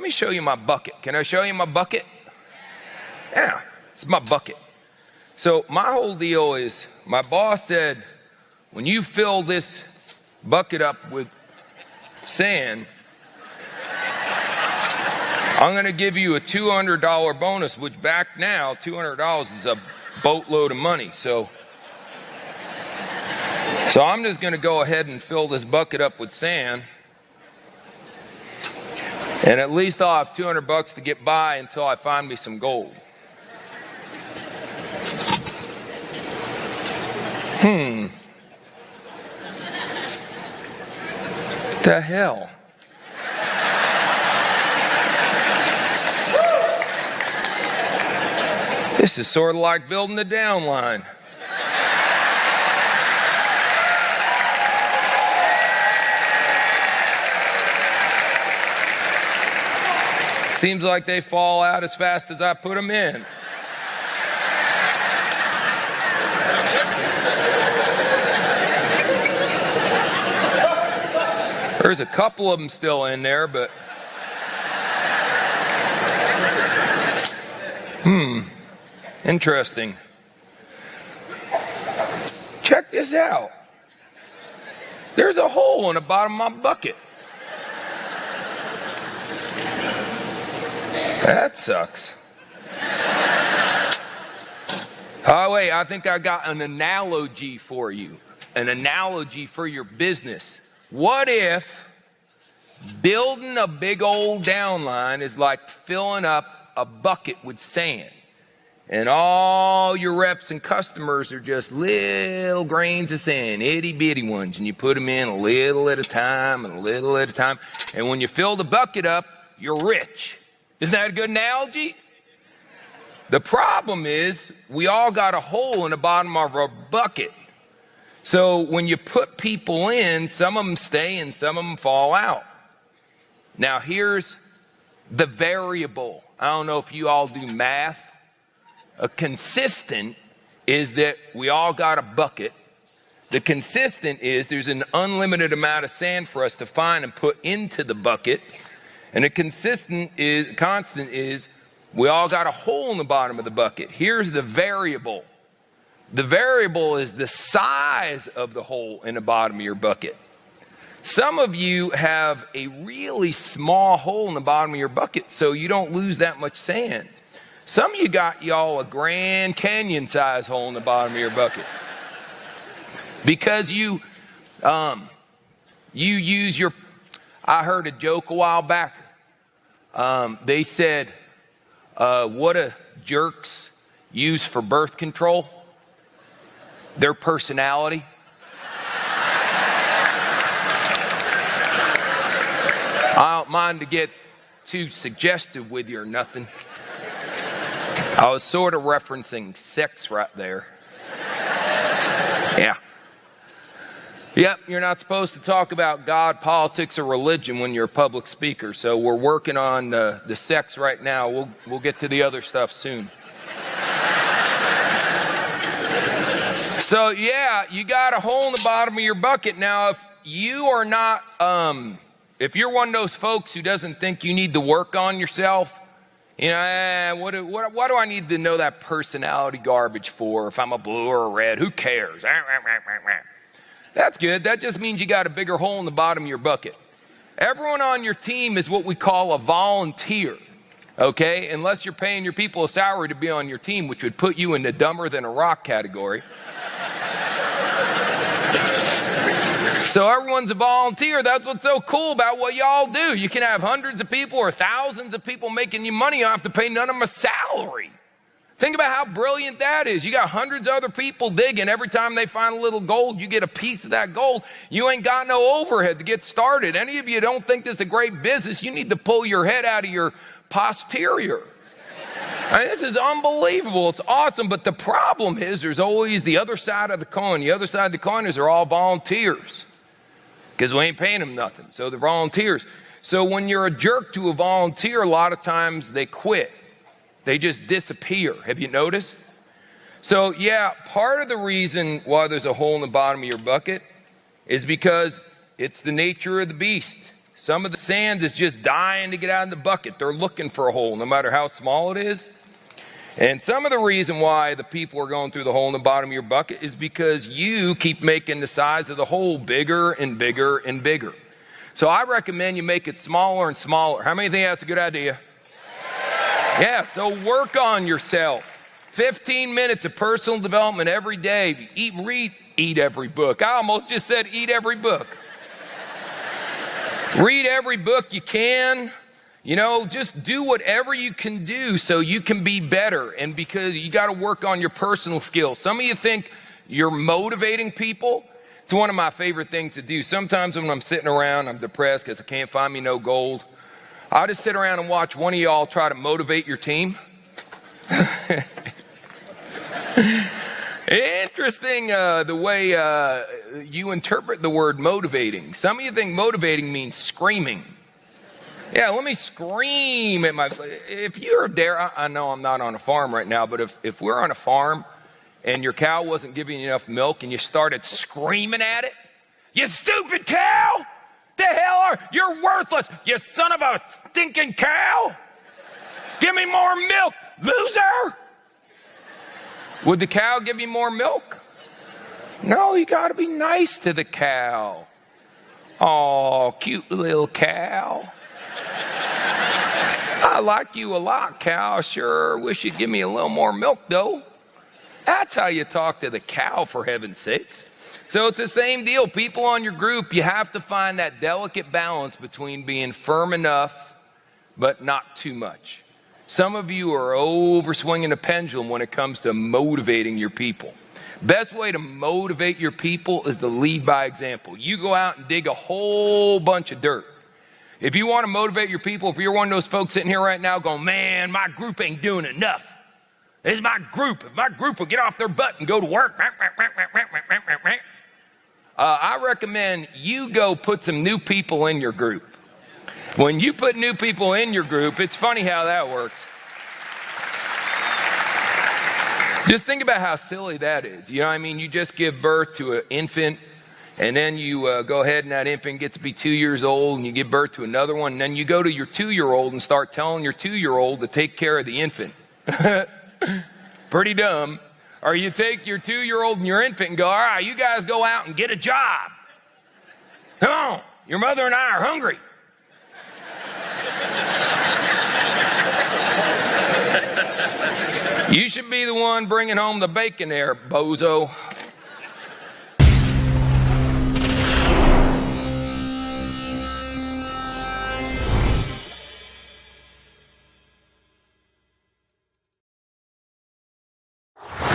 me show you my bucket. Can I show you my bucket? Yeah, it's my bucket. So my whole deal is, my boss said, when you fill this bucket up with sand, I'm going to give you a $200 bonus, which back now, $200 is a boatload of money. So I'm just going to go ahead and fill this bucket up with sand. And at least I'll have $200 to get by until I find me some gold. The hell? This is sort of like building the downline. Seems like they fall out as fast as I put them in. There's a couple of them still in there, but interesting. Check this out. There's a hole in the bottom of my bucket. That sucks. Oh, wait, I think I got an analogy for you. An analogy for your business. What if building a big old downline is like filling up a bucket with sand, and all your reps and customers are just little grains of sand, itty bitty ones, and you put them in a little at a time and a little at a time, and when you fill the bucket up, you're rich. Isn't that a good analogy? The problem is we all got a hole in the bottom of our bucket. So when you put people in, some of them stay and some of them fall out. Now here's the variable. I don't know if you all do math. A consistent is that we all got a bucket. The consistent is there's an unlimited amount of sand for us to find and put into the bucket. And a constant is we all got a hole in the bottom of the bucket. Here's the variable. The variable is the size of the hole in the bottom of your bucket. Some of you have a really small hole in the bottom of your bucket, so you don't lose that much sand. Some of you got y'all a Grand Canyon size hole in the bottom of your bucket. Because you use your, I heard a joke a while back. They said, what do jerks use for birth control? Their personality. I don't mind to get too suggestive with you or nothing. I was sort of referencing sex right there. Yeah. Yep, you're not supposed to talk about God, politics, or religion when you're a public speaker. So we're working on the sex right now. We'll get to the other stuff soon. So yeah, you got a hole in the bottom of your bucket. Now, if you are not, if you're one of those folks who doesn't think you need to work on yourself, you know, what do I need to know that personality garbage for? If I'm a blue or a red, who cares? That's good. That just means you got a bigger hole in the bottom of your bucket. Everyone on your team is what we call a volunteer, okay? Unless you're paying your people a salary to be on your team, which would put you in the dumber than a rock category. So everyone's a volunteer. That's what's so cool about what y'all do. You can have hundreds of people or thousands of people making you money. You don't have to pay none of them a salary. Think about how brilliant that is. You got hundreds of other people digging. Every time they find a little gold, you get a piece of that gold. You ain't got no overhead to get started. Any of you don't think this is a great business, you need to pull your head out of your posterior. I mean, this is unbelievable. It's awesome. But the problem is there's always the other side of the coin. The other side of the coin is they're all volunteers because we ain't paying them nothing. So they're volunteers. So when you're a jerk to a volunteer, a lot of times they quit. They just disappear. Have you noticed? So yeah, part of the reason why there's a hole in the bottom of your bucket is because it's the nature of the beast. Some of the sand is just dying to get out of the bucket. They're looking for a hole, no matter how small it is. And some of the reason why the people are going through the hole in the bottom of your bucket is because you keep making the size of the hole bigger and bigger and bigger. So I recommend you make it smaller and smaller. How many think that's a good idea? Yeah, so work on yourself. 15 minutes of personal development every day. Eat every book. I almost just said eat every book. Read every book you can. You know, just do whatever you can do so you can be better. And because you got to work on your personal skills. Some of you think you're motivating people. It's one of my favorite things to do. Sometimes when I'm sitting around, I'm depressed because I can't find me no gold. I'll just sit around and watch one of y'all try to motivate your team. Interesting the way you interpret the word motivating. Some of you think motivating means screaming. Yeah, let me scream at my... If you're there, I know I'm not on a farm right now, but if we're on a farm and your cow wasn't giving you enough milk and you started screaming at it, you stupid cow! The hell are... You're worthless, you son of a stinking cow! Give me more milk, loser! Would the cow give you more milk? No, you got to be nice to the cow. Oh, cute little cow. I like you a lot, cow. Sure wish you'd give me a little more milk, though. That's how you talk to the cow, for heaven's sakes. So it's the same deal. People on your group, you have to find that delicate balance between being firm enough, but not too much. Some of you are over swinging the pendulum when it comes to motivating your people. Best way to motivate your people is to lead by example. You go out and dig a whole bunch of dirt. If you want to motivate your people, if you're one of those folks sitting here right now going, man, my group ain't doing enough. This is my group. If my group will get off their butt and go to work, I recommend you go put some new people in your group. When you put new people in your group, it's funny how that works. Just think about how silly that is. You know what I mean? You just give birth to an infant, and then you go ahead and that infant gets to be 2 years old, and you give birth to another one, and then you go to your 2-year-old and start telling your 2-year-old to take care of the infant. Pretty dumb. Or you take your 2-year-old and your infant and go, all right, you guys go out and get a job. Come on, your mother and I are hungry. You should be the one bringing home the bacon there, bozo.